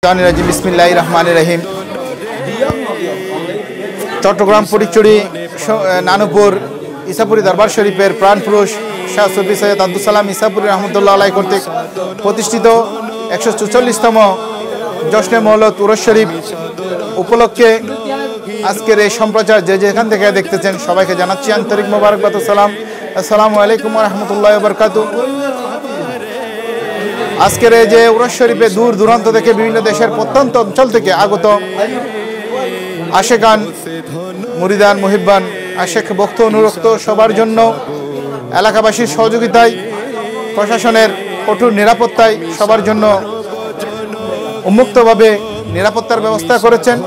বিসমিল্লাহির রহমানির রহিম। চট্টগ্রাম ফটিকছড়ি নানুপুর ইসাপুরী দরবার শরীফের প্রাণপুরুষ শাহ সুফি সৈয়দ আব্দুল সালাম ইসাপুরী রহমতুল্লাহ আলাইহি কর্তৃক প্রতিষ্ঠিত 144তম জশ্নে মওলদ উরুস শরীফ উপলক্ষে আজকের এই সম্প্রচার যে যেখান থেকে দেখতেছেন সবাইকে জানাচ্ছি আন্তরিক মোবারকবাদ ও সালাম। আসসালামু আলাইকুম ওয়া রাহমাতুল্লাহি ওয়া বারাকাতুহু। আজকের এই যে উরুস শরীফে দূর দূরান্ত থেকে বিভিন্ন দেশের প্রত্যন্ত অঞ্চল থেকে আগত আশেকান, মুরিদান, মুহিব্বান, আশেক, ভক্ত, অনুরক্ত সবার জন্য এলাকাবাসীর সহযোগিতায়, প্রশাসনের কঠোর নিরাপত্তায় সবার জন্য উন্মুক্তভাবে নিরাপত্তার ব্যবস্থা করেছেন।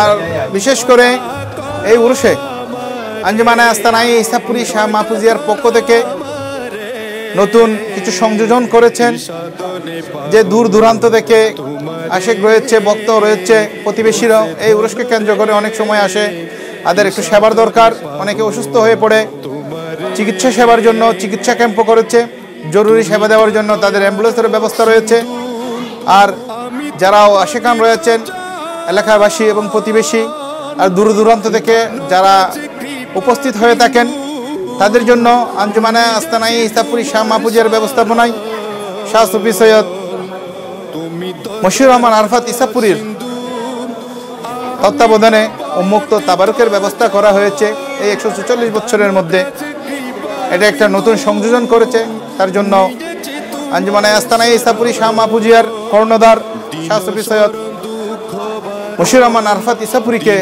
আর বিশেষ করে এই উরুসে আঞ্জুমানে আস্তানাই ইসাপুরী শাহ মাহফুজিয়ার পক্ষ থেকে নতুন কিছু সংযোজন করেছেন। যে দূর দূরান্ত থেকে আশেক রয়েছে, ভক্ত রয়েছে, প্রতিবেশীরাও এই উরুসকে কেন্দ্র করে অনেক সময় আসে, তাদের একটু সেবার দরকার, অনেকে অসুস্থ হয়ে পড়ে, চিকিৎসা সেবার জন্য চিকিৎসা ক্যাম্পও করেছে, জরুরি সেবা দেওয়ার জন্য তাদের অ্যাম্বুলেন্সের ব্যবস্থা রয়েছে। আর যারাও আশেকান রয়েছেন এলাকাবাসী এবং প্রতিবেশী আর দূর দূরান্ত থেকে যারা উপস্থিত হয়ে থাকেন তাদের জন্য আঞ্জুমানে আস্তানাই ইসাপুরী শাহ মাহফুজিয়ার ব্যবস্থাপনায় শাহ সুফি সৈয়দ মশিউর রহমান আরফাত ইসাপুরীর তত্ত্বাবধানে উন্মুক্ত তাবারুকের ব্যবস্থা করা হয়েছে। এই 144 বছরের মধ্যে এটা একটা নতুন সংযোজন করেছে। তার জন্য আঞ্জুমানে আস্তানাই ইসাপুরী শাহ মাহফুজিয়ার কর্ণধার শাহ সুফি সৈয়দ মশিউর রহমান আরফাত ইসাপুরীকে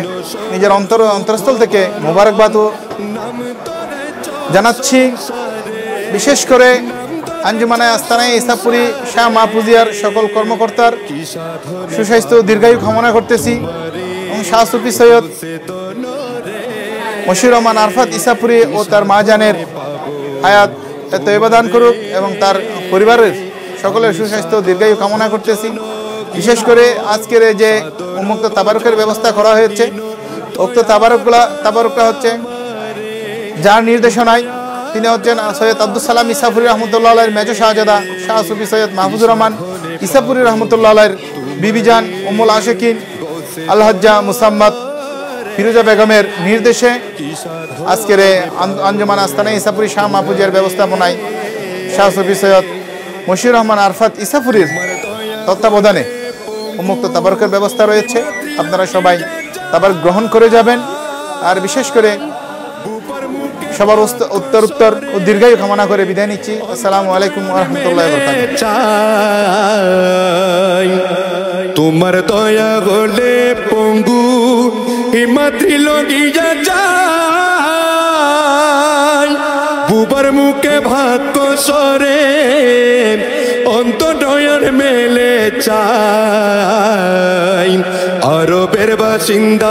নিজের অন্তরস্থল থেকে মোবারকবাদ জানাচ্ছি। বিশেষ করে আঞ্জুমানে আস্তানাই ইসাপুরী শাহ মাহফুজিয়ার সকল কর্মকর্তার সুস্বাস্থ্য দীর্ঘায়ু কামনা করতেছি এবং শাহ সুফি সৈয়দ মশিউর রহমান আরফাত ইসাপুরী ও তার মাজানের হায়াত তয়বা দান করুক এবং তার পরিবারের সকলের সুস্বাস্থ্য দীর্ঘায়ু কামনা করতেছি। বিশেষ করে আজকের যে উন্মুক্ত তাবারুকের ব্যবস্থা করা হয়েছে, উক্ত তাবারুকটা হচ্ছে যার নির্দেশনায় তিনি হচ্ছেন সৈয়দ আব্দুল সালাম ইসাপুরী রহমতুল্লাহ আলাইহির মেজো শাহজাদা শাহ সুফি সৈয়দ মাহফুজুর রহমান ইসাপুরী রহমতুল্লাহ আলাইহির বিবিজান উম্মুল আশিকিন আলহাজ্জা মুসাম্মাদ ফিরোজা বেগমের নির্দেশে আজকের আঞ্জুমান আস্তানাই ইসাপুরী শাহ মাহফুজিয়ার ব্যবস্থাপনায় শাহ সুফি সৈয়দ মশিউর রহমান আরফাত ইসাপুরীর তত্ত্বাবধানে উন্মুক্ত তাবারুকের ব্যবস্থা রয়েছে। আপনারা সবাই তাবারুক গ্রহণ করে যাবেন। আর বিশেষ করে সবার উত্তর ও দীর্ঘায়ু কামনা করে বিদায় নিচ্ছি। আসসালামু আলাইকুম ওয়া রাহমাতুল্লাহি ওয়া বারাকাতুহু। তোমার দয়া হলে পঙ্গু হিমাদ্রি লগিয়া যায়, বুবার মুখে ভাগ্য সরে অন্তর্দয়ার মেলে চাই। আরবের বাসিন্দা